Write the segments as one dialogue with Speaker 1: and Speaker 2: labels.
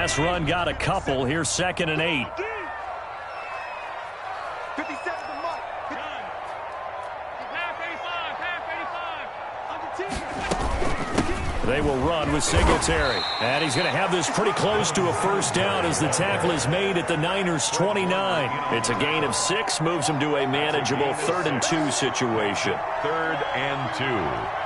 Speaker 1: Last run got a couple. Here's 2nd and 8. They will run with Singletary. And he's going to have this pretty close to a first down as the tackle is made at the Niners' 29. It's a gain of 6, moves them to a manageable 3rd and 2 situation.
Speaker 2: 3rd and 2.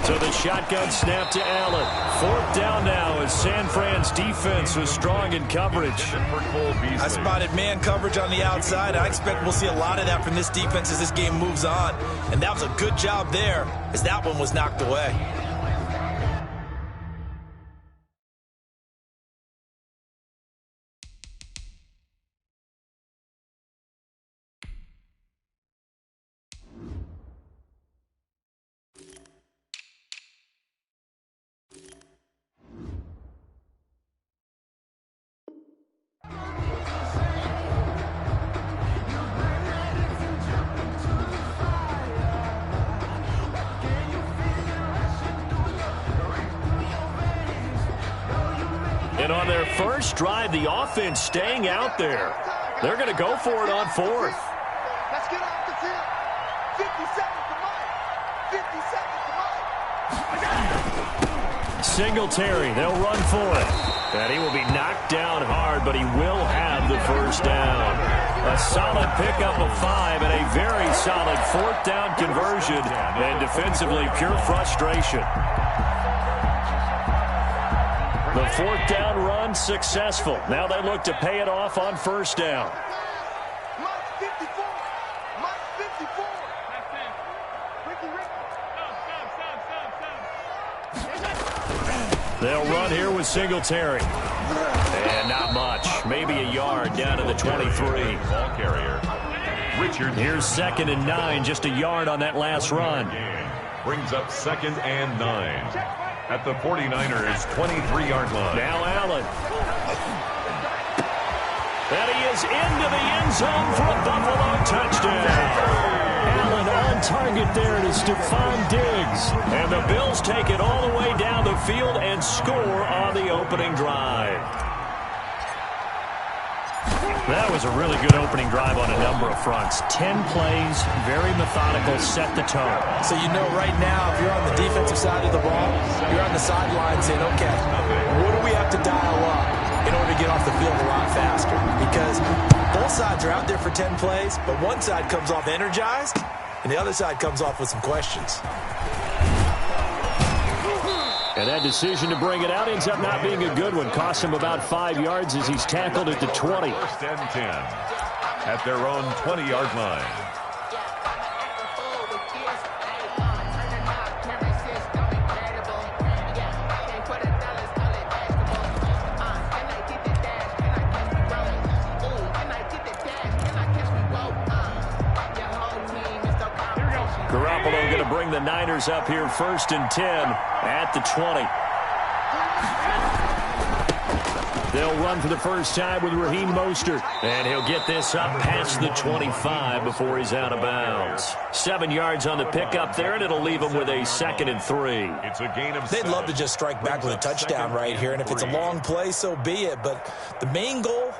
Speaker 1: So the shotgun snap to Allen. 4th down now as San Fran's defense was strong in coverage.
Speaker 3: I spotted man coverage on the outside. I expect we'll see a lot of that from this defense as this game moves on. And that was a good job there as that one was knocked away.
Speaker 1: And on their first drive, the offense staying out there. They're going to go for it on 4th.
Speaker 4: Let's get off the field. 50 seconds to Mike. 50 seconds to Mike.
Speaker 1: Singletary, they'll run for it. And he will be knocked down hard, but he will have the first down. A solid pickup of 5 and a very solid 4th down conversion. And defensively, pure frustration. The 4th down run successful. Now they look to pay it off on 1st down.
Speaker 4: Mike 54. Mike 54. Ricky.
Speaker 1: They'll run here with Singletary. And not much. Maybe a yard down to the 23.
Speaker 2: Ball carrier. Richard.
Speaker 1: Here's 2nd and 9. Just a yard on that last run.
Speaker 2: Brings up 2nd and 9. At the 49ers' 23-yard line.
Speaker 1: Now Allen. And he is into the end zone for a Buffalo touchdown. Allen on target there to Stephon Diggs. And the Bills take it all the way down the field and score on the opening drive. That was a really good opening drive on a number of fronts. 10 plays, very methodical, set the tone.
Speaker 3: So you know right now, if you're on the defensive side of the ball, you're on the sideline saying, okay, what do we have to dial up in order to get off the field a lot faster? Because both sides are out there for 10 plays, but one side comes off energized, and the other side comes off with some questions.
Speaker 1: And that decision to bring it out ends up not being a good one. Costs him about 5 yards as he's tackled at the 20.
Speaker 2: 1st and 10 at their own 20-yard line.
Speaker 1: Garoppolo going to bring the Niners up here 1st and 10 at the 20. They'll run for the first time with Raheem Mostert. And he'll get this up past the 25 before he's out of bounds. 7 yards on the pickup there, and it'll leave him with a 2nd and 3.
Speaker 2: It's a gain of 7.
Speaker 3: They'd love to just strike back with a touchdown right here, and if it's a long play, so be it. But the main goal,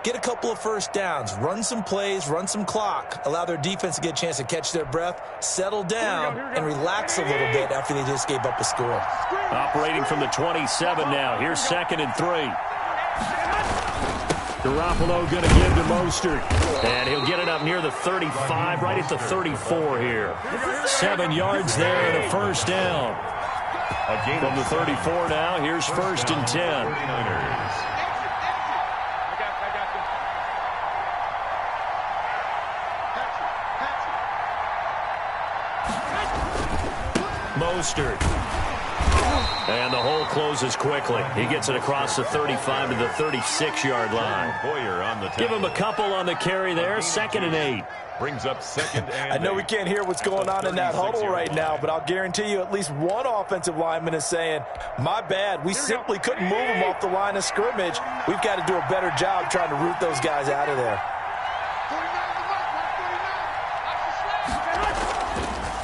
Speaker 3: get a couple of first downs, run some plays, run some clock, allow their defense to get a chance to catch their breath, settle down, and relax a little bit after they just gave up a score.
Speaker 1: Operating from the 27 now. Here's 2nd and 3. Garoppolo going to give to Mostert. And he'll get it up near the 35, right at the 34 here. 7 yards there and a first down. From the 34 now, here's 1st and 10. Mostert. And the hole closes quickly. He gets it across the 35 to the 36-yard line. Give him a couple on the carry there. 2nd and 8.
Speaker 2: Brings up 2nd and 8.
Speaker 3: I know we can't hear what's going on in that huddle right now, but I'll guarantee you at least one offensive lineman is saying, my bad, we simply couldn't move him off the line of scrimmage. We've got to do a better job trying to root those guys out of there.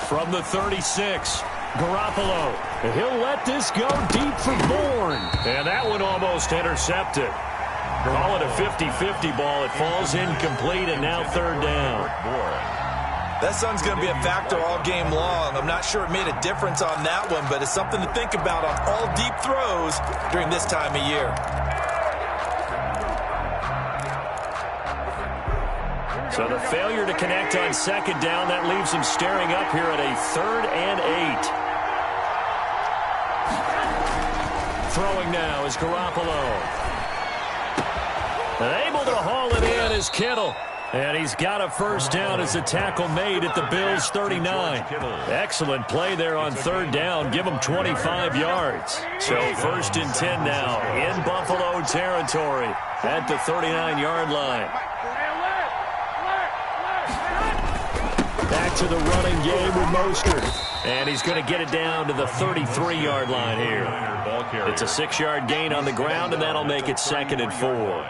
Speaker 1: From the 36, Garoppolo. He'll let this go deep for Bourne. And that one almost intercepted. Call it a 50-50 ball. It falls incomplete, and now 3rd down.
Speaker 3: That sun's going to be a factor all game long. I'm not sure it made a difference on that one, but it's something to think about on all deep throws during this time of year.
Speaker 1: So the failure to connect on 2nd down, that leaves him staring up here at a 3rd and 8. Throwing now is Garoppolo. And able to haul it in is Kittle. And he's got a 1st down as the tackle made at the Bills' 39. Excellent play there on 3rd down. Give him 25 yards. So 1st and 10 now in Buffalo territory at the 39-yard line. Back to the running game with Mostert. And he's going to get it down to the 33-yard line here. It's a 6-yard gain on the ground, and that'll make it 2nd and 4.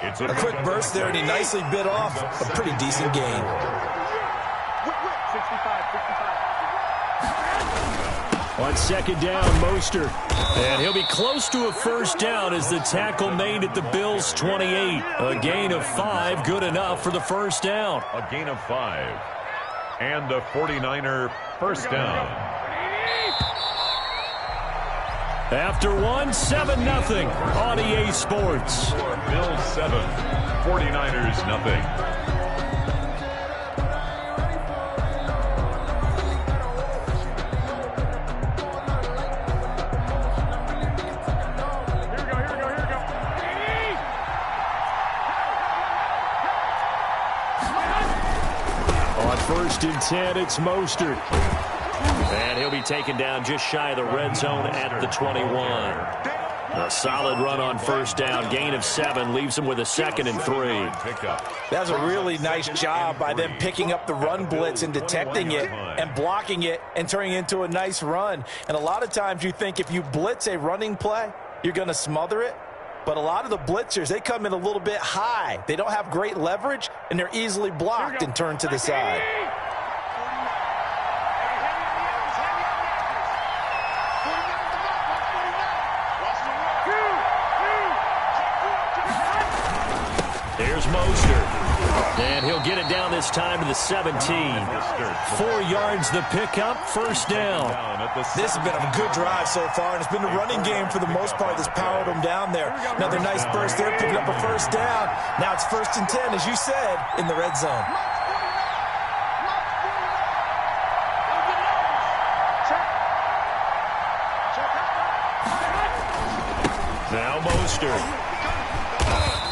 Speaker 3: A quick burst there, and he nicely bit off a pretty decent gain.
Speaker 1: On 2nd down, Mostert. And he'll be close to a 1st down as the tackle made at the Bills' 28. A gain of 5, good enough for the 1st down.
Speaker 2: A gain of 5. And the 49er 1st down.
Speaker 1: After 7-0 on EA Sports.
Speaker 2: Bills 7, 49ers nothing.
Speaker 1: On 1st and 10, it's Mostert. And he'll be taken down just shy of the red zone at the 21. A solid run on 1st down. Gain of 7 leaves him with a 2nd and 3.
Speaker 3: That's a really nice job by them picking up the run blitz and detecting it and blocking it and turning it into a nice run. And a lot of times you think if you blitz a running play, you're going to smother it. But a lot of the blitzers, they come in a little bit high. They don't have great leverage, and they're easily blocked and turned to the side.
Speaker 1: Here's Mostert. And he'll get it down this time to the 17. 4 yards the pickup, 1st down.
Speaker 3: This has been a good drive so far, and it's been the running game for the most part that's powered them down there. Another nice burst there, picking up a 1st down. Now it's 1st and 10, as you said, in the red zone.
Speaker 1: Now Mostert.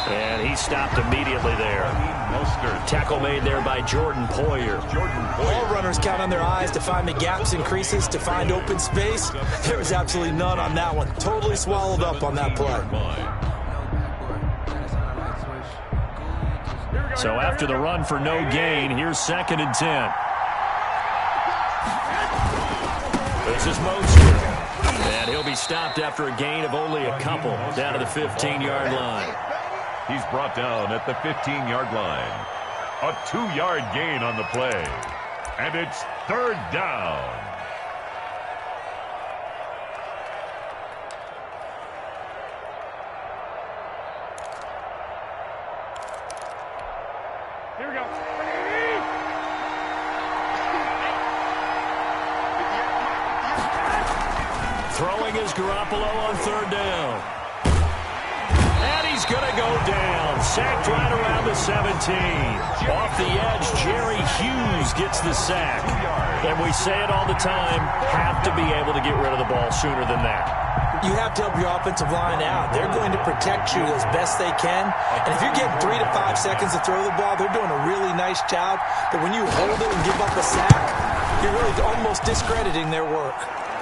Speaker 1: And he stopped immediately there. Tackle made there by Jordan Poyer.
Speaker 3: All runners count on their eyes to find the gaps and creases, to find open space. There was absolutely none on that one. Totally swallowed up on that play.
Speaker 1: So after the run for no gain, here's 2nd and 10. This is Mostert. And he'll be stopped after a gain of only a couple down to the 15-yard line.
Speaker 2: He's brought down at the 15-yard line. A 2-yard gain on the play. And it's 3rd down.
Speaker 5: Here we go.
Speaker 1: Throwing is Garoppolo on 3rd down. He's going to go down. Sacked right around the 17. Off the edge, Jerry Hughes gets the sack. And we say it all the time, have to be able to get rid of the ball sooner than that.
Speaker 3: You have to help your offensive line out. They're going to protect you as best they can. And if you're getting 3 to 5 seconds to throw the ball, they're doing a really nice job. But when you hold it and give up a sack, you're really almost discrediting their work.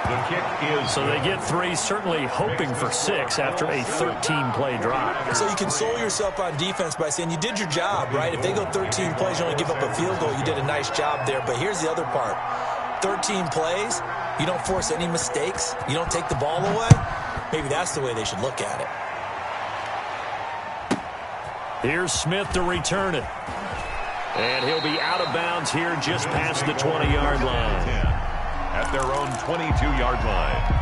Speaker 2: The kick is
Speaker 1: So they get 3, certainly hoping for 6 after a 13-play drive.
Speaker 3: So you console yourself on defense by saying you did your job, right? If they go 13 plays, you only give up a field goal, you did a nice job there. But here's the other part. 13 plays, you don't force any mistakes, you don't take the ball away. Maybe that's the way they should look at it.
Speaker 1: Here's Smith to return it. And he'll be out of bounds here just past the 20-yard line.
Speaker 2: At their own 22-yard line.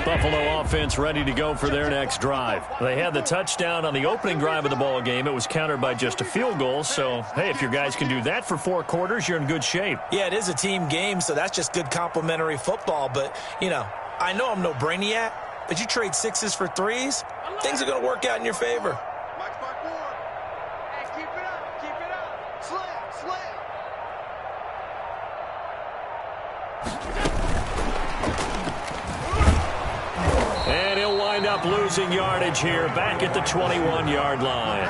Speaker 1: Buffalo offense ready to go for their next drive. They had the touchdown on the opening drive of the ball game. It was countered by just a field goal. So, hey, if your guys can do that for 4 quarters, you're in good shape.
Speaker 3: Yeah, it is a team game, so that's just good complimentary football. But, you know, I know I'm no brainiac, but you trade 6s for 3s, things are going to work out in your favor.
Speaker 4: Mark forward. Hey, keep it up. Keep it up. Slam, slam.
Speaker 1: And he'll wind up losing yardage here back at the 21-yard line.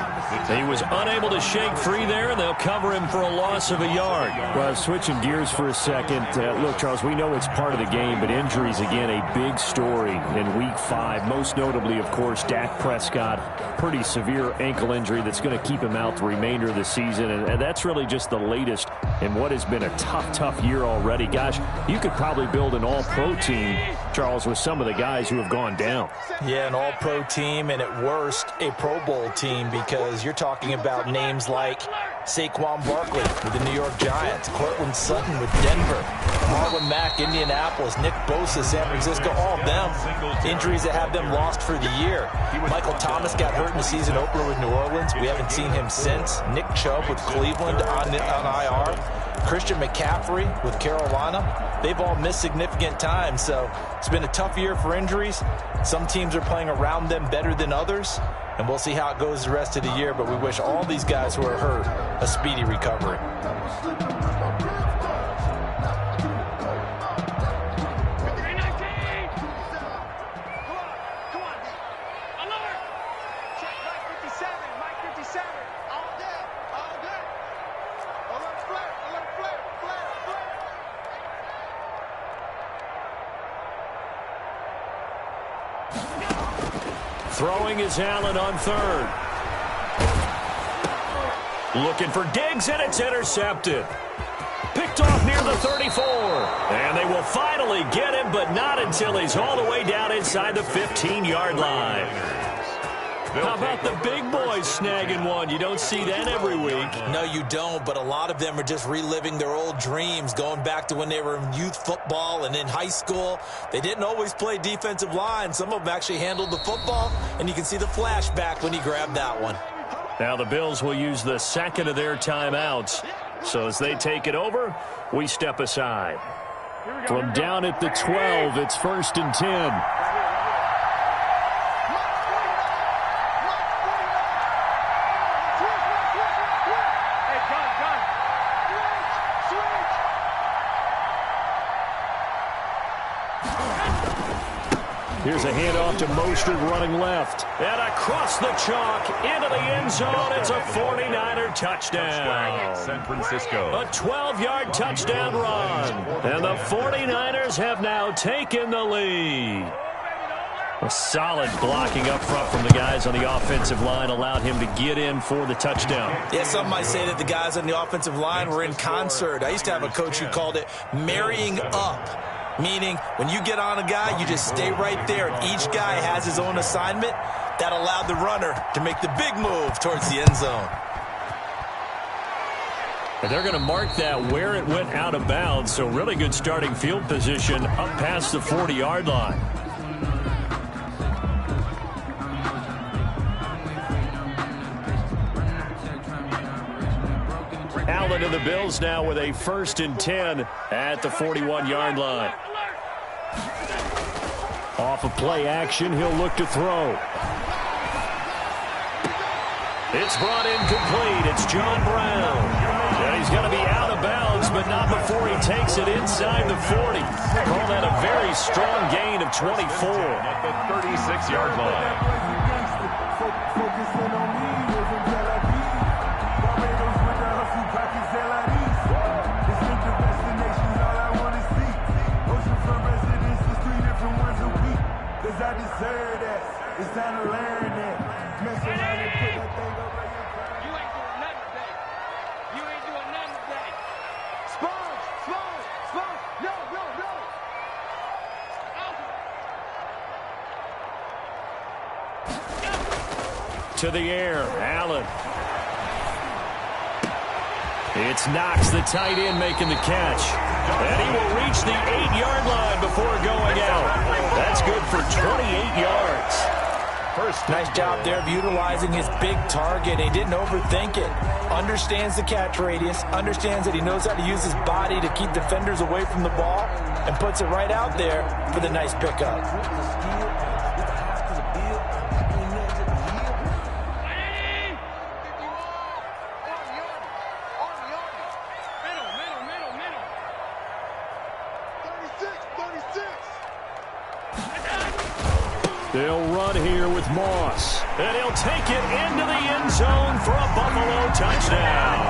Speaker 1: He was unable to shake free there, and they'll cover him for a loss of a yard.
Speaker 5: Well, switching gears for a second. Look, Charles, we know it's part of the game, but injuries, again, a big story in Week 5. Most notably, of course, Dak Prescott. Pretty severe ankle injury that's going to keep him out the remainder of the season, and that's really just the latest in what has been a tough year already. Gosh, you could probably build an all-pro team, Charles, with some of the guys who have gone down.
Speaker 3: Yeah, an all-pro team, and at worst, a Pro Bowl team, because you're talking about names like Saquon Barkley with the New York Giants, Cortland Sutton with Denver, Marlon Mack, Indianapolis, Nick Bosa, San Francisco, all of them injuries that have them lost for the year. Michael Thomas got hurt in the season opener with New Orleans. We haven't seen him since. Nick Chubb with Cleveland on IR. Christian McCaffrey with Carolina. They've all missed significant time, so it's been a tough year for injuries. Some teams are playing around them better than others, and we'll see how it goes the rest of the year, but we wish all these guys who are hurt a speedy recovery.
Speaker 1: Throwing is Allen on third. Looking for Diggs, and it's intercepted. Picked off near the 34. And they will finally get him, but not until he's all the way down inside the 15-yard line. How about the big boys snagging one? You don't see that every week.
Speaker 3: No, you don't, but a lot of them are just reliving their old dreams, going back to when they were in youth football and in high school. They didn't always play defensive line. Some of them actually handled the football, and you can see the flashback when he grabbed that one.
Speaker 1: Now the Bills will use the second of their timeouts. So as they take it over, we step aside. From down at the 12, it's 1st and 10. Here's a handoff to Mostert running left. And across the chalk into the end zone. It's a 49er touchdown.
Speaker 2: San Francisco.
Speaker 1: A 12-yard touchdown run. And the 49ers have now taken the lead. A solid blocking up front from the guys on the offensive line allowed him to get in for the touchdown.
Speaker 3: Yeah, some might say that the guys on the offensive line were in concert. I used to have a coach who called it marrying up. Meaning, when you get on a guy, you just stay right there. And each guy has his own assignment. That allowed the runner to make the big move towards the end zone.
Speaker 1: And they're going to mark that where it went out of bounds. So really good starting field position up past the 40-yard line. Allen and the Bills now with a 1st and 10 at the 41-yard line. Off of play action, he'll look to throw. It's brought in complete. It's John Brown. And he's going to be out of bounds, but not before he takes it inside the 40. Call that a very strong gain of 24.
Speaker 2: At the 36-yard line.
Speaker 6: I deserve that. It's time to learn that. Mess around and put that thing over your back.
Speaker 4: You ain't doing nothing today. You ain't doing nothing today. Sponge, sponge, sponge. No, no, no.
Speaker 1: To the air, Allen. It's Knox, the tight end, making the catch. And he will reach the 8-yard line before going out. That's good for 28 yards.
Speaker 3: Nice job there of utilizing his big target. He didn't overthink it. Understands the catch radius. Understands that he knows how to use his body to keep defenders away from the ball. And puts it right out there for the nice pickup.
Speaker 1: They'll run here with Moss. And he'll take it into the end zone for a Buffalo touchdown.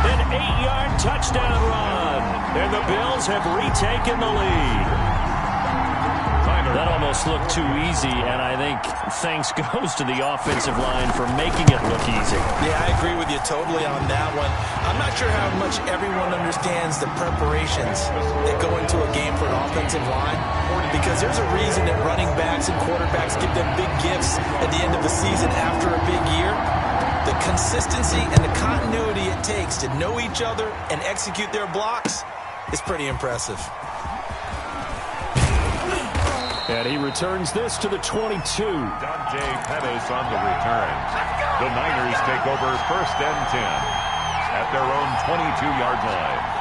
Speaker 1: An 8-yard touchdown run. And the Bills have retaken the lead. That almost looked too easy, and I think thanks goes to the offensive line for making it look easy.
Speaker 3: Yeah, I agree with you totally on that one. I'm not sure how much everyone understands the preparations that go into a game for an offensive line, because there's a reason that running backs and quarterbacks give them big gifts at the end of the season after a big year. The consistency and the continuity it takes to know each other and execute their blocks is pretty impressive.
Speaker 1: And he returns this to the 22.
Speaker 2: Dante Pettis on the return. The Niners take over 1st and 10 at their own 22-yard line.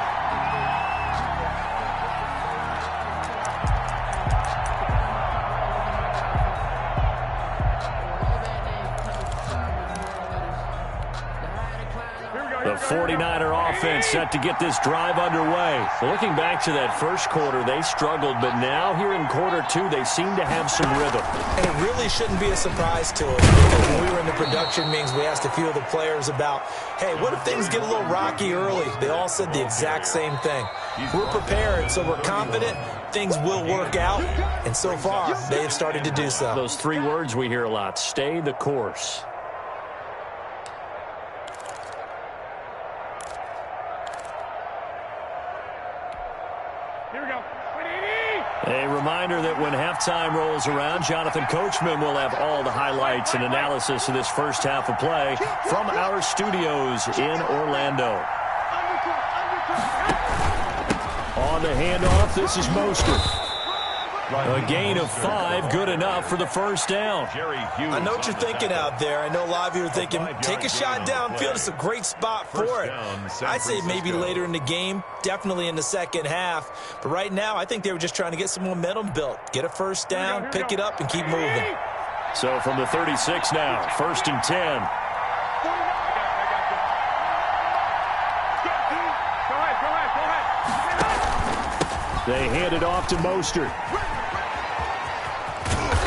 Speaker 1: The 49er offense set to get this drive underway. Well, looking back to that first quarter, they struggled, but now here in quarter 2, they seem to have some rhythm.
Speaker 3: And it really shouldn't be a surprise to us, because when we were in the production meetings, we asked a few of the players about, hey, what if things get a little rocky early? They all said the exact same thing. We're prepared, so we're confident things will work out, and so far, they have started to do so.
Speaker 1: Those 3 words we hear a lot: stay the course. A reminder that when halftime rolls around, Jonathan Coachman will have all the highlights and analysis of this first half of play from our studios in Orlando. On the handoff, this is Mostert. A gain of 5, good enough for the first down.
Speaker 3: I know what you're thinking out there. I know a lot of you are thinking, take a shot downfield. It's a great spot for it. I'd say maybe later in the game, definitely in the second half. But right now, I think they were just trying to get some momentum built. Get a first down, pick it up, and keep moving.
Speaker 1: So from the 36 now, 1st and 10. They hand it off to Mostert.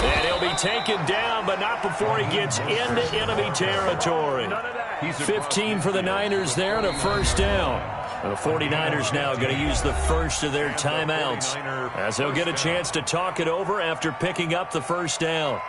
Speaker 1: And he'll be taken down, but not before he gets into enemy territory. 15 for the Niners there and a first down. The 49ers now going to use the first of their timeouts, as they'll get a chance to talk it over after picking up the first down.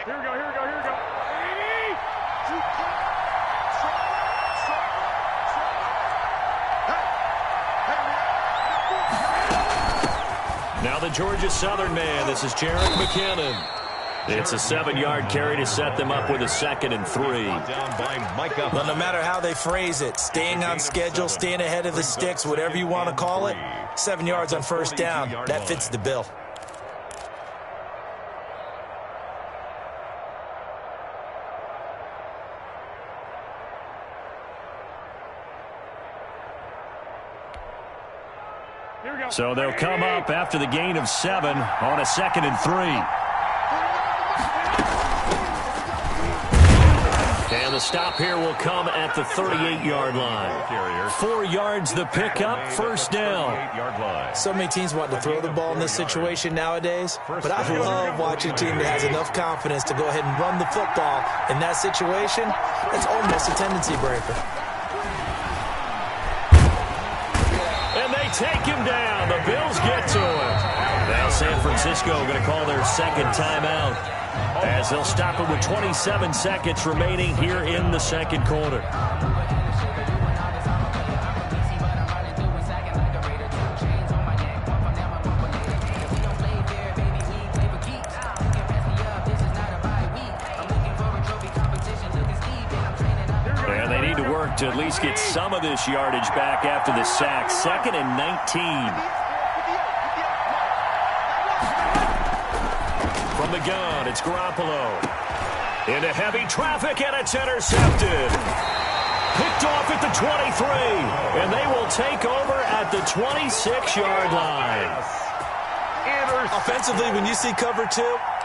Speaker 4: Here we go, here we go, here we go.
Speaker 1: Now the Georgia Southern man. This is Jerick McKinnon. It's a 7-yard carry to set them up with a 2nd and 3.
Speaker 3: But no matter how they phrase it, staying on schedule, staying ahead of the sticks, whatever you want to call it, 7 yards on first down, that fits the bill.
Speaker 1: So they'll come up after the gain of 7 on a 2nd and 3. And the stop here will come at the 38-yard line. 4 yards the pickup, first down.
Speaker 3: So many teams want to throw the ball in this situation nowadays, but I love watching a team that has enough confidence to go ahead and run the football in that situation. It's almost a tendency breaker.
Speaker 1: And they take him down. The Bills get to him. Now San Francisco going to call their second timeout as they'll stop it with 27 seconds remaining here in the second quarter. And they need to work to at least get some of this yardage back after the sack. 2nd and 19. From the gun, it's Garoppolo. Into heavy traffic, and it's intercepted. Picked off at the 23, and they will take over at the 26-yard line.
Speaker 3: Offensively, when you see cover 2,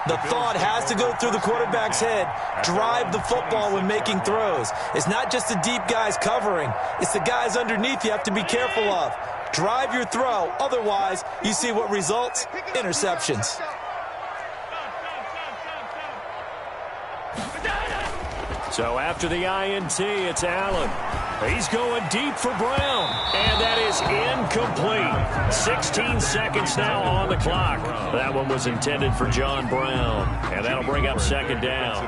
Speaker 3: the thought has to go through the quarterback's head. Drive the football when making throws. It's not just the deep guys covering. It's the guys underneath you have to be careful of. Drive your throw. Otherwise, you see what results? Interceptions.
Speaker 1: So after the INT, it's Allen. He's going deep for Brown. And that is incomplete. 16 seconds now on the clock. That one was intended for John Brown. And that'll bring up second down.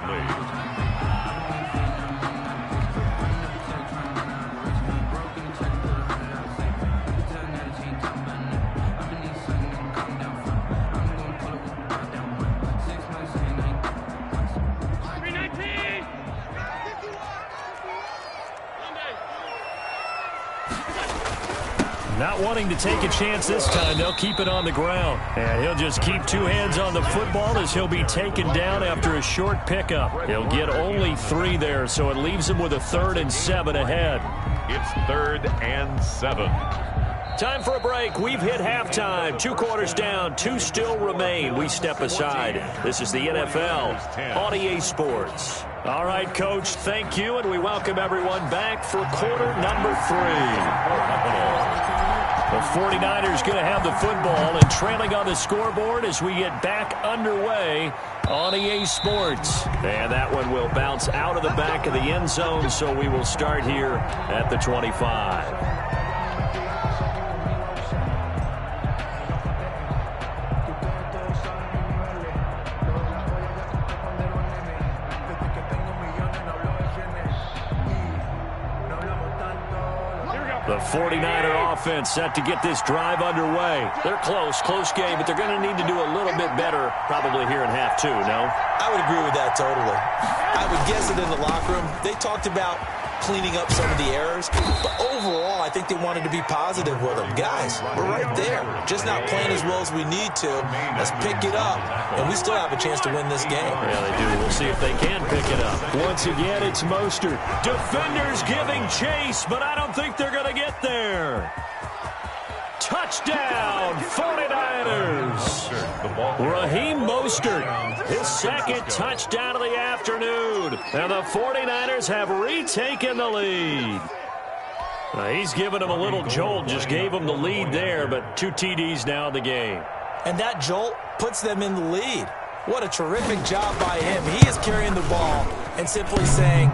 Speaker 1: Not wanting to take a chance this time, they'll keep it on the ground. And he'll just keep 2 hands on the football as he'll be taken down after a short pickup. He'll get only 3 there, so it leaves him with a 3rd and 7 ahead.
Speaker 2: It's 3rd and 7.
Speaker 1: Time for a break. We've hit halftime. 2 quarters down, 2 still remain. We step aside. This is the NFL on EA Sports. All right, Coach, thank you, and we welcome everyone back for quarter number 3. The 49ers going to have the football and trailing on the scoreboard as we get back underway on EA Sports. And that one will bounce out of the back of the end zone, so we will start here at the 25. The 49er offense set to get this drive underway. They're close game, but they're going to need to do a little bit better probably here in half 2, no?
Speaker 3: I would agree with that totally. I would guess that in the locker room, they talked about cleaning up some of the errors, but overall, I think they wanted to be positive with them. Guys, we're right there. Just not playing as well as we need to. Let's pick it up, and we still have a chance to win this game.
Speaker 1: Yeah, they do. We'll see if they can pick it up. Once again, it's Mostert. Defenders giving chase, but I don't think they're going to get there. Touchdown, 49ers. Raheem Mostert, his 2nd touchdown of the afternoon. And the 49ers have retaken the lead. He's given them a little jolt, just gave them the lead there, but 2 TDs now in the game.
Speaker 3: And that jolt puts them in the lead. What a terrific job by him. He is carrying the ball and simply saying,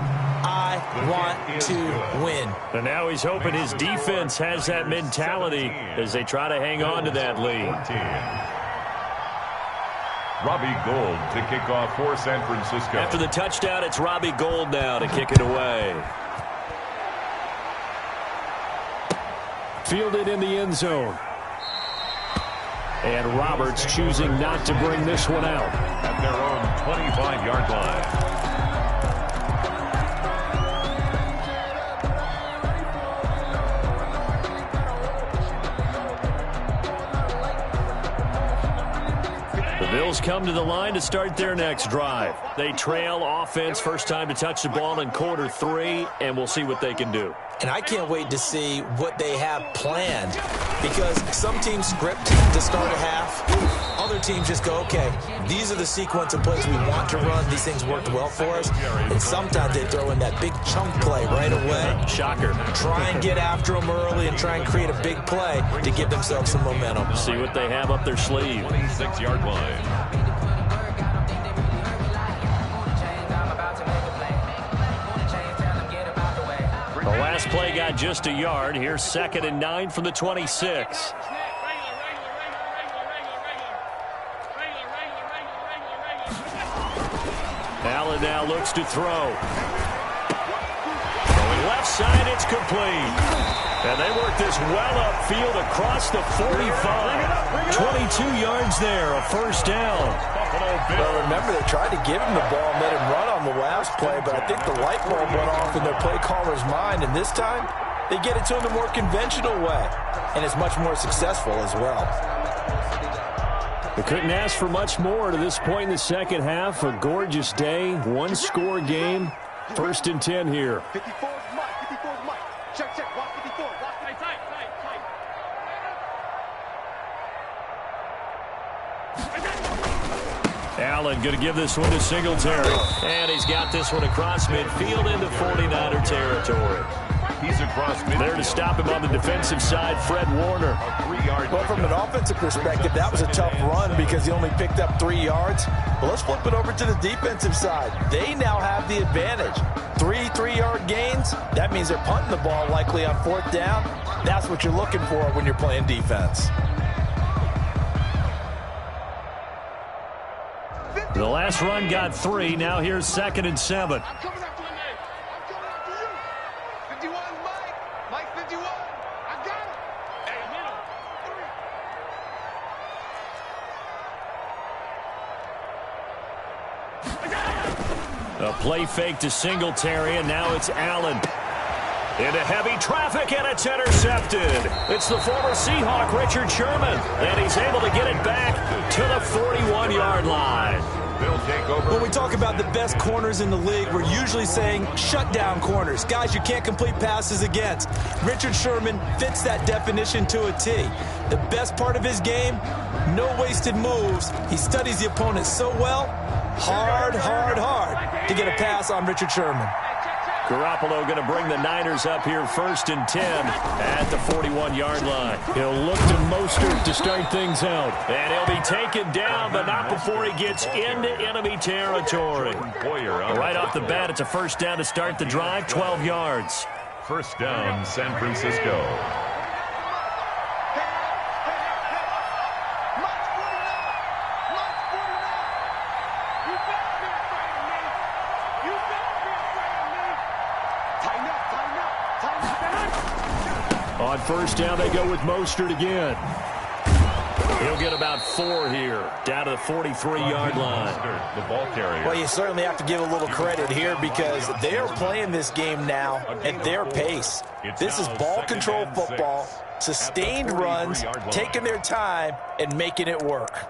Speaker 3: I want to win.
Speaker 1: And now he's hoping his defense has that mentality as they try to hang on to that lead.
Speaker 2: Robbie Gould to kick off for San Francisco.
Speaker 1: After the touchdown, it's Robbie Gould now to kick it away. Fielded in the end zone.
Speaker 5: And Roberts choosing not to bring this one out.
Speaker 2: At their own 25-yard line.
Speaker 1: The Bills come to the line to start their next drive. They trail offense, first time to touch the ball in quarter 3, and we'll see what they can do.
Speaker 3: And I can't wait to see what they have planned, because some teams script to start a half. Other teams just go, okay, these are the sequence of plays we want to run. These things worked well for us. And sometimes they throw in that big chunk play right away.
Speaker 1: Shocker.
Speaker 3: Try and get after them early and try and create a big play to give themselves some momentum.
Speaker 1: See what they have up their sleeve.
Speaker 2: 26-yard line.
Speaker 1: The last play got just a yard. Here's 2nd and 9 from the 26. Allen now looks to throw. Going left side, it's complete. And they work this well upfield across the 45. 22 yards there, a first down.
Speaker 3: Well, remember, they tried to give him the ball and let him run on the last play, but I think the light bulb went off in their play caller's mind, and this time they get it to him the more conventional way, and it's much more successful as well.
Speaker 5: They couldn't ask for much more to this point in the second half. A gorgeous day, one-score game. 1st and 10 here.
Speaker 4: 54 is Mike. 54 is Mike. Check, check. Watch 54. Watch tight.
Speaker 1: Allen going to give this one to Singletary. And he's got this one across midfield into 49er territory.
Speaker 2: He's across midfield.
Speaker 1: There to stop him on the defensive side, Fred Warner.
Speaker 2: A 3-yard.
Speaker 3: Well, from an offensive perspective, that was a tough run because he only picked up 3 yards. But let's flip it over to the defensive side. They now have the advantage. 3 3-yard gains. That means they're punting the ball likely on 4th down. That's what you're looking for when you're playing defense.
Speaker 1: The last run got 3. Now here's 2nd and 7.
Speaker 4: I'm coming after you, Nate. I'm coming after you. 51 is Mike. Mike 51. I got him. Hey, middle.
Speaker 1: A play fake to Singletary, and now it's Allen. Into heavy traffic, and it's intercepted. It's the former Seahawk, Richard Sherman, and he's able to get it back to the 41-yard line.
Speaker 2: They'll take over.
Speaker 3: When we talk about the best corners in the league, we're usually saying shutdown corners, guys you can't complete passes against. Richard Sherman fits that definition to a T. The best part of his game, no wasted moves. He studies the opponent so well, hard to get a pass on Richard Sherman.
Speaker 1: Garoppolo going to bring the Niners up here 1st and 10 at the 41-yard line.
Speaker 5: He'll look to Mostert to start things out.
Speaker 1: And he'll be taken down, but not before he gets into enemy territory. Right off the bat, it's a first down to start the drive, 12 yards.
Speaker 2: First down, San Francisco.
Speaker 5: On first down, they go with Mostert again.
Speaker 1: He'll get about 4 here, down to the 43-yard line.
Speaker 2: The ball carrier.
Speaker 3: Well, you certainly have to give a little credit here because they are playing this game now at their pace. This is ball control football, sustained runs, taking their time, and making it work.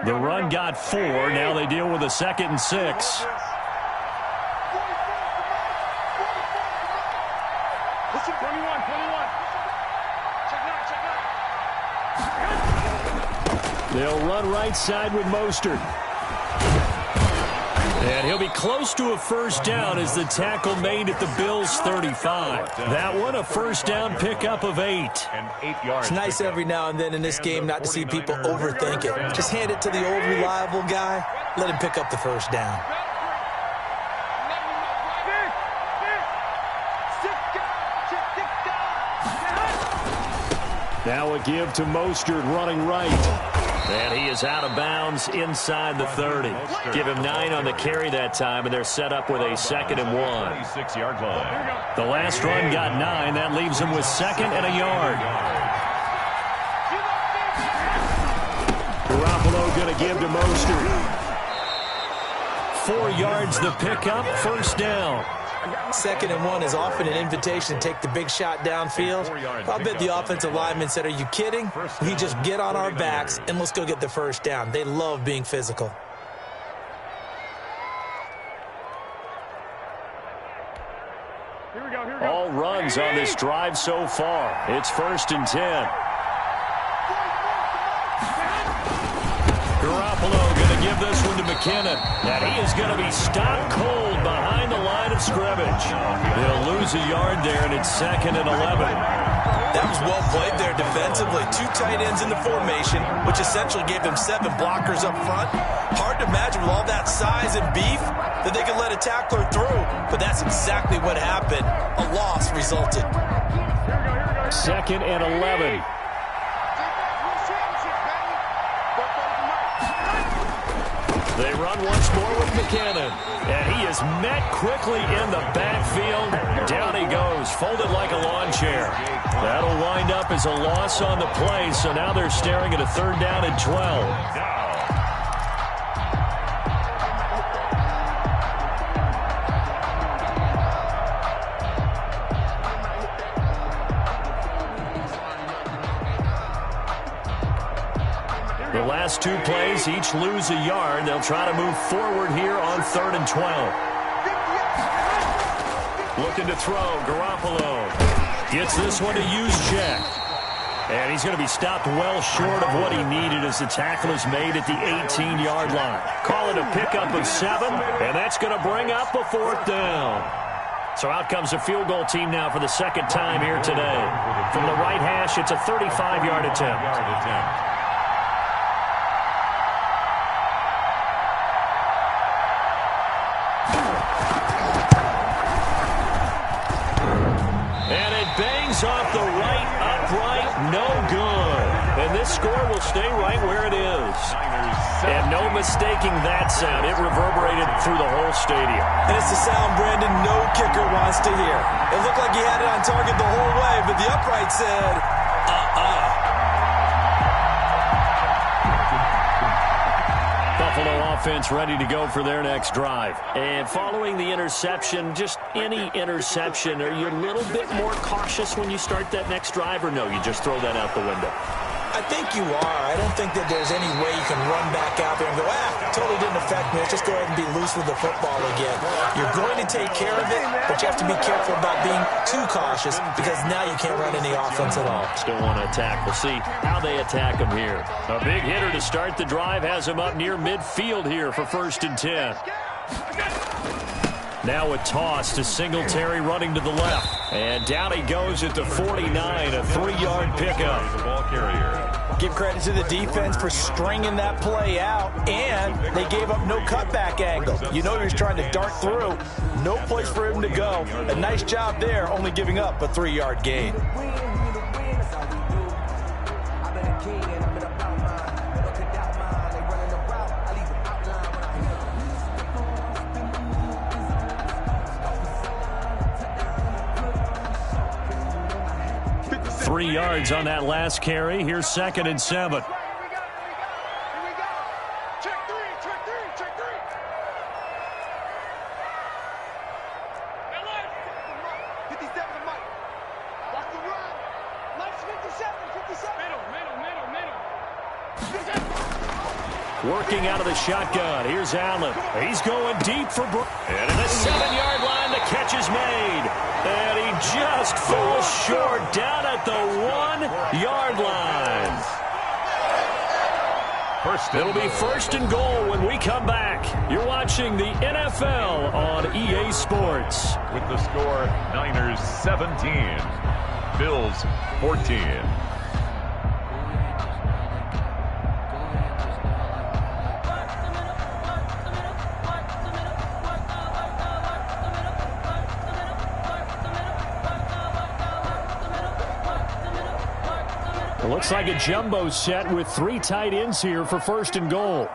Speaker 1: The run got 4. Now they deal with a 2nd and 6.
Speaker 4: Listen, 21. Check out.
Speaker 5: They'll run right side with Mostert.
Speaker 1: And he'll be close to a first down as the tackle made at the Bills' 35. That one, a first down pickup of 8.
Speaker 2: And 8 yards.
Speaker 3: It's nice every now and then in this game not to see people overthink it. Just hand it to the old reliable guy. Let him pick up the first down.
Speaker 5: Now a give to Mostert running right.
Speaker 1: And he is out of bounds inside the 30. Give him 9 on the carry that time, and they're set up with a 2nd and 1.
Speaker 2: 26-yard line.
Speaker 1: The last run got 9. That leaves him with 2nd and a yard. Garoppolo going to give to Mostert. 4 yards the pickup, first down.
Speaker 3: 2nd and 1 is often an invitation to take the big shot downfield. I'll bet the offensive lineman said, are you kidding? We just get on our backs and let's go get the first down. They love being physical.
Speaker 1: All runs on this drive so far. It's 1st and 10. Garoppolo going to give this one to McKinnon. And he is going to be stopped cold behind the line of scrimmage. He'll lose a yard there, and it's 2nd and 11.
Speaker 3: That was well played there defensively. 2 tight ends in the formation, which essentially gave them 7 blockers up front. Hard to imagine with all that size and beef that they could let a tackler through. But that's exactly what happened. A loss resulted.
Speaker 1: 2nd and 11. They run once more with McKinnon. And he is met quickly in the backfield. Down he goes, folded like a lawn chair. That'll wind up as a loss on the play, so now they're staring at a 3rd down and 12. The last 2 plays, each lose a yard. They'll try to move forward here on 3rd and 12. Looking to throw, Garoppolo. Gets this one to Juszczyk. And he's going to be stopped well short of what he needed as the tackle is made at the 18-yard line. Call it a pickup of 7, and that's going to bring up a 4th down. So out comes a field goal team now for the 2nd time here today. From the right hash, it's a 35-yard attempt. Off the right upright, no good. And this score will stay right where it is. And no mistaking that sound. It reverberated through the whole stadium.
Speaker 3: And it's the sound Brandon no kicker wants to hear. It looked like he had it on target the whole way, but the upright said,
Speaker 1: Buffalo offense ready to go for their next drive. And following the interception, just any interception, are you a little bit more cautious when you start that next drive, or no, you just throw that out the window?
Speaker 3: I think you are. I don't think that there's any way you can run back out there and go, totally didn't affect me. Let's just go ahead and be loose with the football again. You're going to take care of it, but you have to be careful about being too cautious because now you can't run any offense at all.
Speaker 1: Still want to attack. We'll see how they attack him here. A big hitter to start the drive has him up near midfield here for 1st and 10. Now a toss to Singletary running to the left. And down he goes at the 49, a 3-yard pickup.
Speaker 2: The ball carrier.
Speaker 3: Give credit to the defense for stringing that play out, and they gave up no cutback angle. You know he was trying to dart through. No place for him to go. A nice job there, only giving up a 3-yard gain.
Speaker 1: 3 yards on that last carry. Here's 2nd and 7.
Speaker 4: Here we go. Check three. LA. 57 to Mike. Watch the run. Mike's 57. Middle.
Speaker 1: Working out of the shotgun. Here's Allen. He's going deep for and at the 7-yard line, the catch is made. And he just falls short down at the 1-yard line. It'll be 1st and goal when we come back. You're watching the NFL on EA Sports.
Speaker 2: With the score, Niners 17, Bills 14.
Speaker 5: It looks like a jumbo set with 3 tight ends here for 1st and goal.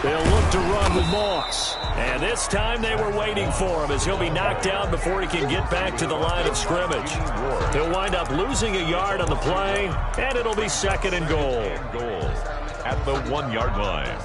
Speaker 5: They'll look to run with Moss. And this time they were waiting for him as he'll be knocked down before he can get back to the line of scrimmage. He'll wind up losing a yard on the play, and it'll be 2nd and goal.
Speaker 2: At the 1-yard line.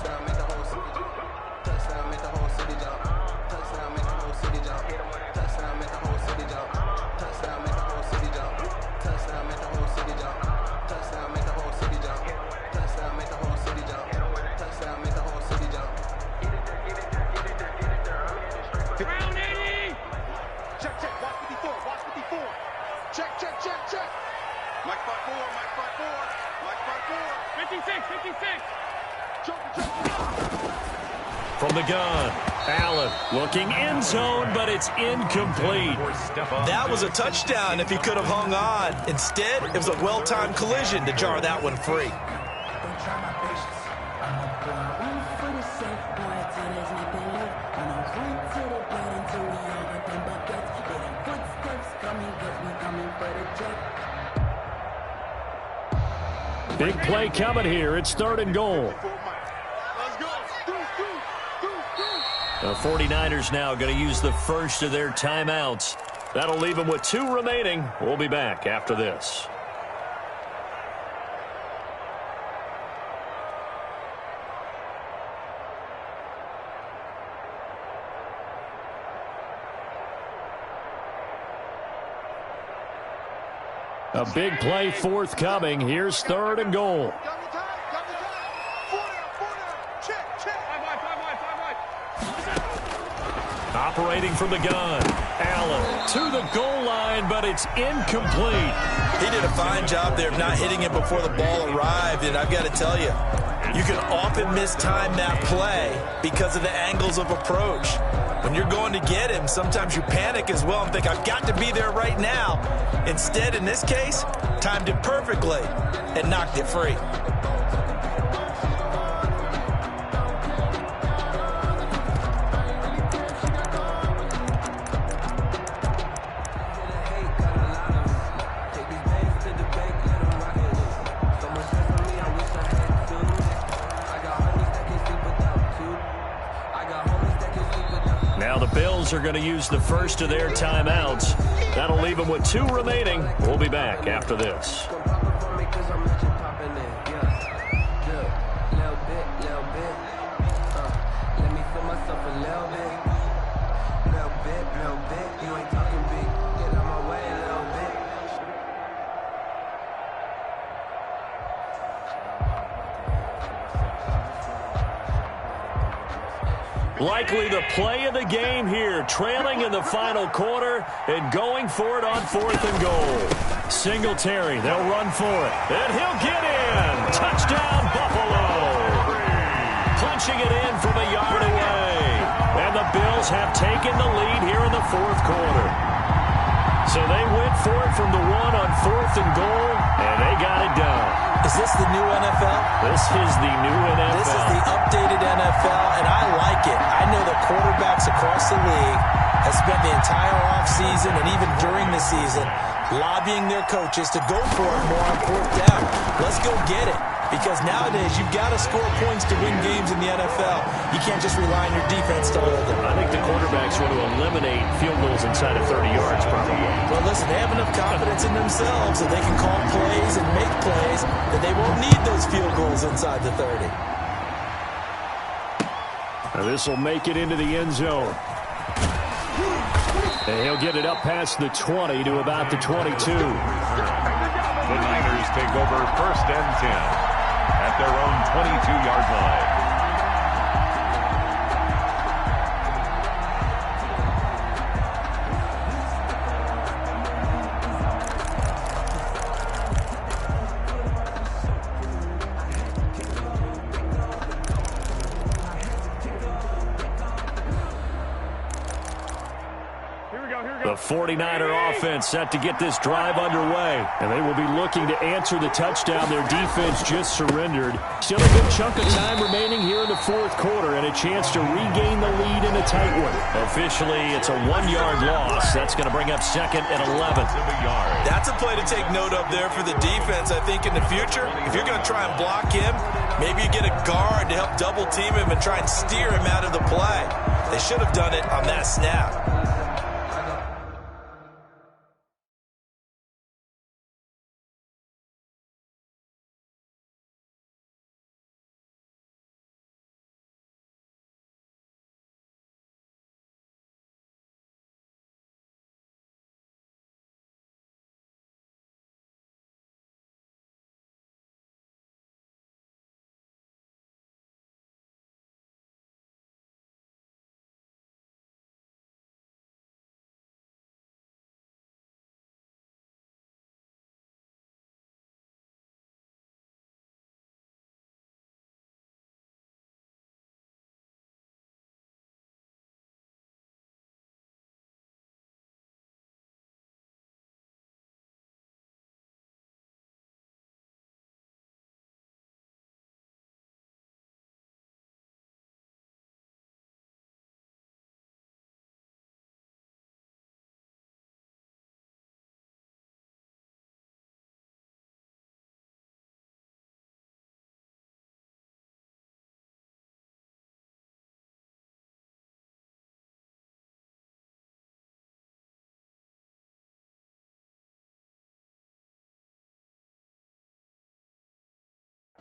Speaker 1: From the gun, Allen looking end zone, but it's incomplete.
Speaker 3: That was a touchdown if he could have hung on. Instead, it was a well-timed collision to jar that one free.
Speaker 5: Big play coming here. It's 3rd and goal.
Speaker 1: The 49ers now going to use the first of their timeouts. That'll leave them with 2 remaining. We'll be back after this.
Speaker 5: A big play forthcoming. Here's 3rd and goal.
Speaker 1: Operating from the gun, Allen to the goal line, but it's incomplete.
Speaker 3: He did a fine job there of not hitting it before the ball arrived, and I've got to tell you, you can often mistime that play because of the angles of approach. When you're going to get him, sometimes you panic as well and think, I've got to be there right now. Instead, in this case, timed it perfectly and knocked it free.
Speaker 1: Now the Bills are going to use the first of their timeouts. That'll leave them with 2 remaining. We'll be back after this. Likely the play of the game here, trailing in the final quarter and going for it on 4th and goal. Singletary, they'll run for it, and he'll get in. Touchdown, Buffalo. Punching it in from a yard away. And the Bills have taken the lead here in the 4th quarter. So they went for it from the 1 on 4th and goal, and they got it done.
Speaker 3: Is this the new NFL?
Speaker 1: This is the new NFL.
Speaker 3: This is the updated NFL, and I like it. I know that quarterbacks across the league have spent the entire offseason and even during the season lobbying their coaches to go for it more on 4th down. Let's go get it. Because nowadays, you've got to score points to win games in the NFL. You can't just rely on your defense to hold them.
Speaker 1: I think the quarterbacks want to eliminate field goals inside of 30 yards, probably.
Speaker 3: Well, listen, they have enough confidence in themselves that they can call plays and make plays that they won't need those field goals inside the 30.
Speaker 5: Now this will make it into the end zone. And he'll get it up past the 20 to about the 22.
Speaker 2: The Niners take over 1st and 10 at their own 22-yard line.
Speaker 1: The 49er offense set to get this drive underway.
Speaker 5: And they will be looking to answer the touchdown their defense just surrendered. Still a good chunk of time remaining here in the fourth quarter and a chance to regain the lead in a tight one.
Speaker 1: Officially, it's a 1-yard loss. That's going to bring up 2nd and 11.
Speaker 3: That's a play to take note of there for the defense, I think, in the future. If you're going to try and block him, maybe you get a guard to help double team him and try and steer him out of the play. They should have done it on that snap.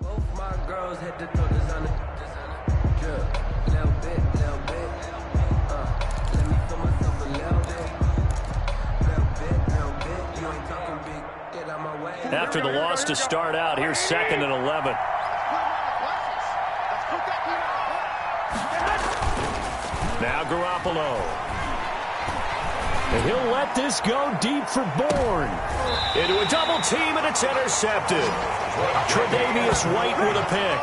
Speaker 7: Both my girls had to throw this on it. Drip, little bit. Let me feel myself a little bit. You ain't talking big. Get out my way.
Speaker 1: After the loss to start out, here's 2nd and 11. Now Garoppolo.
Speaker 5: And he'll let this go deep for Bourne.
Speaker 1: Into a double team, and it's intercepted. Tre'Davious White with a pick.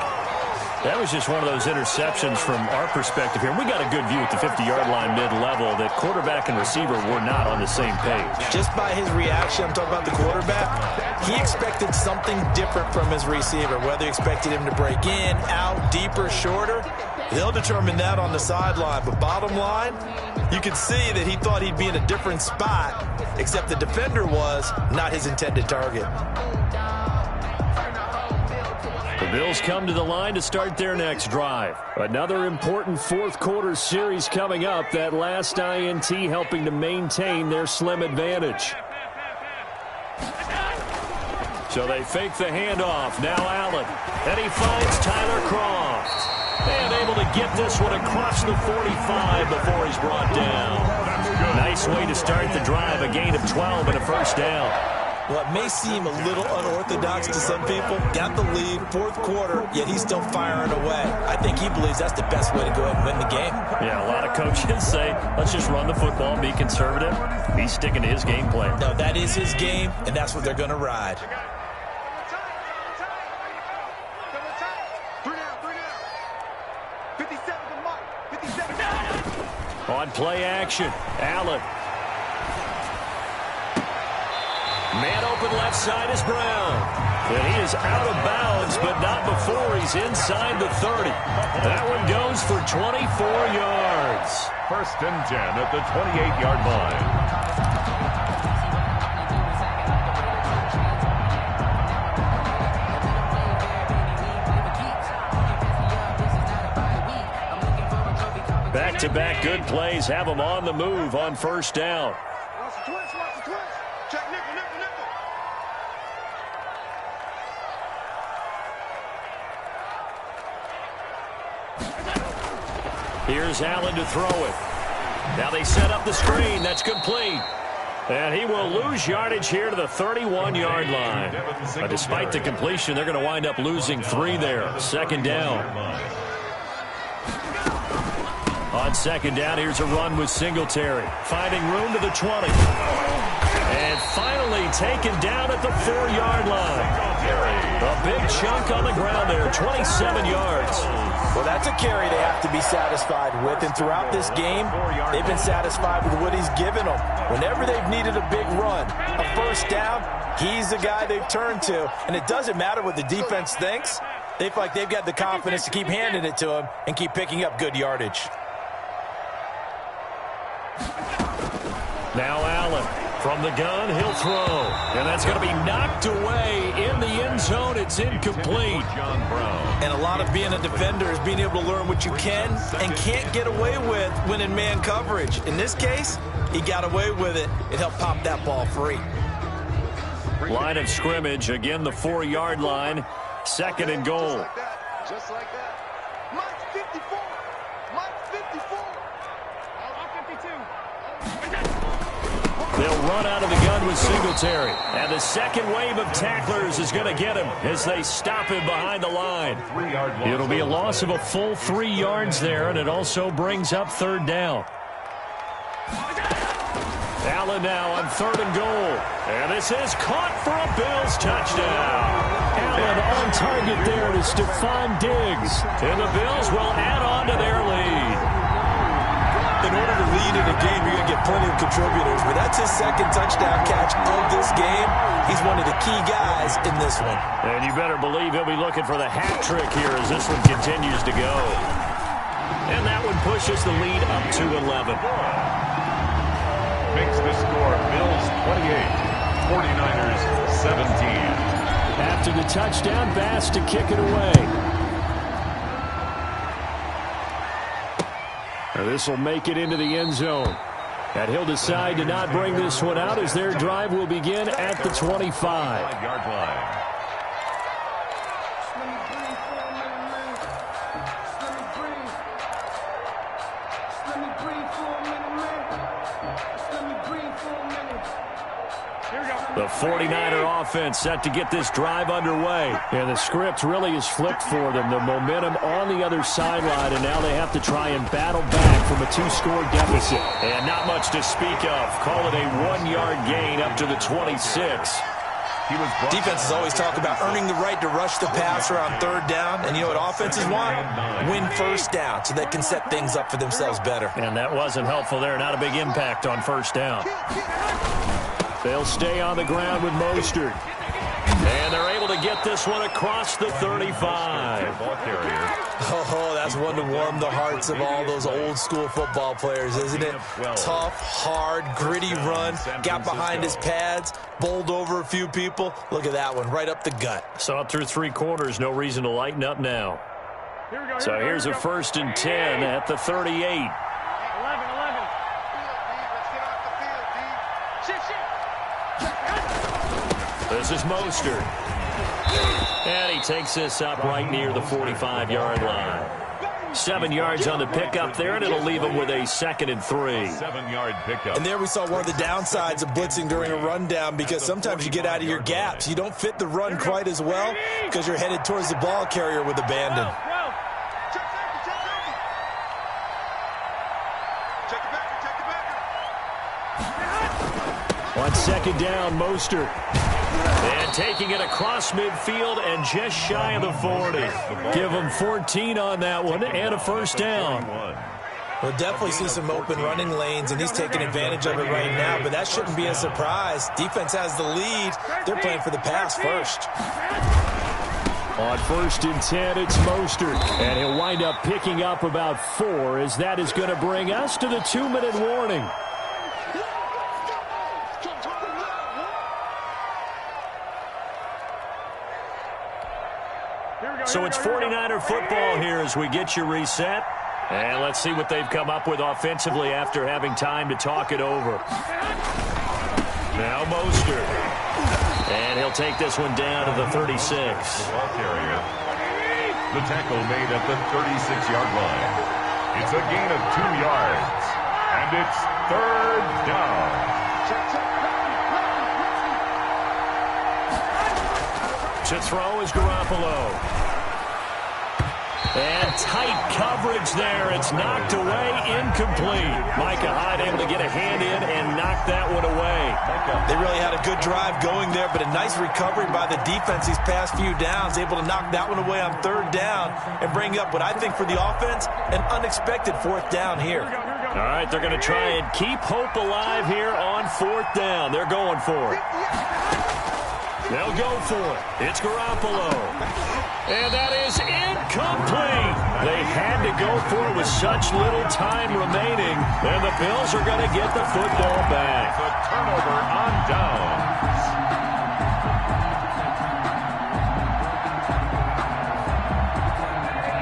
Speaker 1: That was just one of those interceptions from our perspective here. We got a good view at the 50-yard line mid-level that quarterback and receiver were not on the same page.
Speaker 3: Just by his reaction, I'm talking about the quarterback, he expected something different from his receiver, whether he expected him to break in, out, deeper, shorter. They'll determine that on the sideline. But bottom line, you can see that he thought he'd be in a different spot, except the defender was not his intended target.
Speaker 1: The Bills come to the line to start their next drive.
Speaker 5: Another important fourth quarter series coming up. That last INT helping to maintain their slim advantage.
Speaker 1: So they fake the handoff. Now Allen. And he finds Tyler Kroft. And able to get this one across the 45 before he's brought down. Nice way to start the drive. A gain of 12 and a first down.
Speaker 3: What may seem a little unorthodox to some people, got the lead, fourth quarter, yet he's still firing away. I think he believes that's the best way to go ahead and win the game.
Speaker 1: Yeah, a lot of coaches say, let's just run the football and be conservative. He's sticking to his game plan.
Speaker 3: No, that is his game, and that's what they're going to ride.
Speaker 1: On play action, Allen. Man open left side is Brown. And he is out of bounds, but not before he's inside the 30. That one goes for 24 yards.
Speaker 2: 1st and 10 at the 28-yard line.
Speaker 1: Back-to-back good plays have them on the move on first down.
Speaker 4: Check nickel.
Speaker 1: Here's Allen to throw it. Now they set up the screen. That's complete. And he will lose yardage here to the 31-yard line. Despite the completion, they're going to wind up losing 3 there. 2nd down. On 2nd down, here's a run with Singletary. Finding room to the 20. And finally taken down at the 4-yard line. A big chunk on the ground there, 27 yards.
Speaker 3: Well, that's a carry they have to be satisfied with. And throughout this game, they've been satisfied with what he's given them. Whenever they've needed a big run, a first down, he's the guy they've turned to. And it doesn't matter what the defense thinks. They feel like they've got the confidence to keep handing it to him and keep picking up good yardage.
Speaker 1: Now Allen from the gun, he'll throw. And that's going to be knocked away in the end zone. It's incomplete.
Speaker 2: John Brown.
Speaker 3: And a lot of being a defender is being able to learn what you can and can't get away with when in man coverage. In this case, he got away with it. It helped pop that ball free.
Speaker 1: Line of scrimmage, again the 4-yard line. Second and goal.
Speaker 6: Just like that. Mike's 54. Mike's 54.
Speaker 1: They'll run out of the gun with Singletary. And the second wave of tacklers is going to get him as they stop him behind the line. It'll be a loss of a full 3 yards there, and it also brings up third down. Allen now on third and goal. And this is caught for a Bills touchdown. Allen on target there to Stephon Diggs. And the Bills will add on to their lead.
Speaker 3: In order to lead in a game, you're going to get plenty of contributors, but that's his second touchdown catch of this game. He's one of the key guys in this one.
Speaker 1: And you better believe he'll be looking for the hat trick here as this one continues to go. And that one pushes the lead up to 11.
Speaker 2: Makes the score Bills 28, 49ers 17.
Speaker 5: After the touchdown, Bass to kick it away. This will make it into the end zone. And he'll decide to not bring this one out as their drive will begin at the 25.
Speaker 2: 5-yard line.
Speaker 1: The 49er offense set to get this drive underway.
Speaker 5: And the script really is flipped for them. The momentum on the other sideline, and now they have to try and battle back from a 2-score deficit.
Speaker 1: And not much to speak of. Call it a 1-yard gain up to the 26.
Speaker 3: Defenses always talk about earning the right to rush the passer on third down. And you know what offenses want? Win first down so they can set things up for themselves better.
Speaker 1: And that wasn't helpful there. Not a big impact on first down.
Speaker 5: They'll stay on the ground with Mostert.
Speaker 1: And they're able to get this one across the 35.
Speaker 3: Oh, that's one to warm the hearts of all those old school football players, isn't it? Tough, hard, gritty run. Got behind his pads, bowled over a few people. Look at that one, right up the gut.
Speaker 1: Saw it through 3 quarters. No reason to lighten up now. So here's a 1st and 10 at the 38. This is Mostert. And he takes this up right near the 45-yard line. 7 yards on the pickup there, and it'll leave him with a 2nd and 3.
Speaker 2: 7-yard pickup.
Speaker 3: And there we saw one of the downsides of blitzing during a rundown, because sometimes you get out of your gaps. You don't fit the run quite as well because you're headed towards the ball carrier with abandon.
Speaker 5: On 2nd down, Mostert.
Speaker 1: And taking it across midfield and just shy of the 40. Give him 14 on that one and a 1st down.
Speaker 3: We'll definitely see some open running lanes, and he's taking advantage of it right now, but that shouldn't be a surprise. Defense has the lead. They're playing for the pass first.
Speaker 5: On 1st and 10, it's Mostert. And he'll wind up picking up about 4, as that is going to bring us to the 2-minute warning.
Speaker 1: So it's 49er football here as we get you reset. And let's see what they've come up with offensively after having time to talk it over. Now Mostert. And he'll take this one down to the 36.
Speaker 2: The tackle made at the 36-yard line. It's a gain of 2 yards. And it's 3rd down.
Speaker 1: To throw is Garoppolo. And tight coverage there. It's knocked away, incomplete. Micah Hyde able to get a hand in and knock that one away.
Speaker 3: They really had a good drive going there, but a nice recovery by the defense these past few downs, able to knock that one away on 3rd down and bring up what I think for the offense, an unexpected 4th down here.
Speaker 1: All right, they're going to try and keep hope alive here on 4th down. They're going for it. They'll go for it. It's Garoppolo. And that is incomplete. They had to go for it with such little time remaining. And the Bills are going to get the football back.
Speaker 2: A turnover on downs.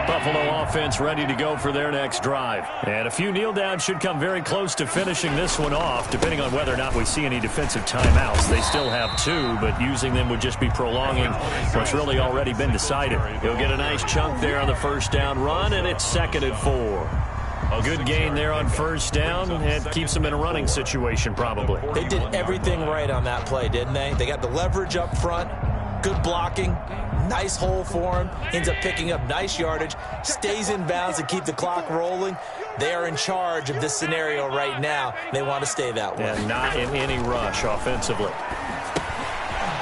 Speaker 1: Buffalo offense ready to go for their next drive. And a few kneel downs should come very close to finishing this one off, depending on whether or not we see any defensive timeouts. They still have 2, but using them would just be prolonging what's really already been decided. He'll get a nice chunk there on the 1st down run, and it's 2nd and 4. A good gain there on 1st down. It keeps them in a running situation, probably.
Speaker 3: They did everything right on that play, didn't they? They got the leverage up front, good blocking, nice hole for him, ends up picking up nice yardage, stays in bounds to keep the clock rolling. They are in charge of this scenario right now. They want to stay that way.
Speaker 1: And not in any rush offensively.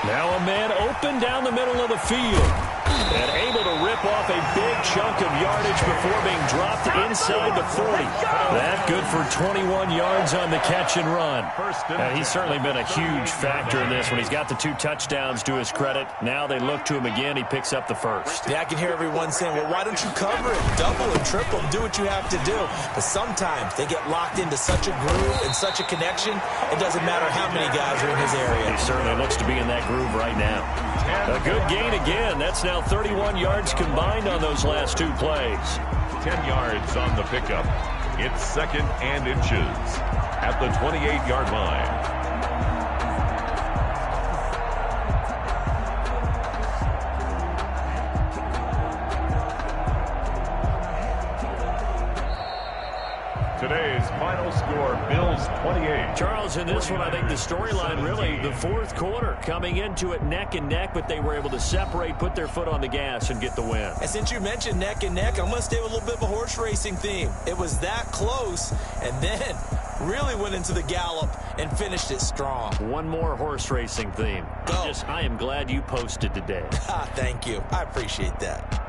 Speaker 1: Now a man open down the middle of the field. And able to rip off a big chunk of yardage before being dropped inside the 40. That good for 21 yards on the catch and run. He's certainly been a huge factor in this when he's got the 2 touchdowns to his credit. Now they look to him again. He picks up the 1st.
Speaker 3: Yeah, I can hear everyone saying, well, why don't you cover it? Double and triple and do what you have to do. But sometimes they get locked into such a groove and such a connection, it doesn't matter how many guys are in his area.
Speaker 1: He certainly looks to be in that groove right now. A good gain again. That's now 31 yards combined on those last 2 plays.
Speaker 2: 10 yards on the pickup. It's 2nd and inches at the 28-yard line. Today's final score, Bills 28.
Speaker 1: Charles, in this one, I think the storyline really, the 4th quarter, coming into it neck and neck, but they were able to separate, put their foot on the gas, and get the win.
Speaker 3: And since you mentioned neck and neck, I'm going to stay with a little bit of a horse racing theme. It was that close, and then really went into the gallop and finished it strong.
Speaker 1: One more horse racing theme. I am glad you posted today.
Speaker 3: Thank you. I appreciate that.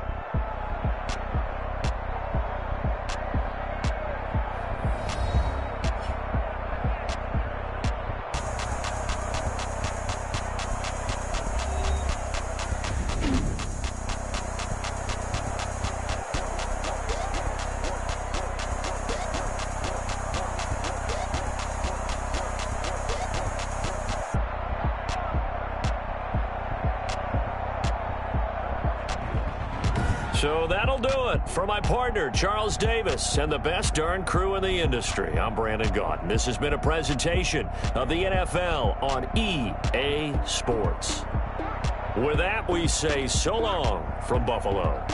Speaker 1: So that'll do it for my partner, Charles Davis, and the best darn crew in the industry. I'm Brandon Gaudin. This has been a presentation of the NFL on EA Sports. With that, we say so long from Buffalo.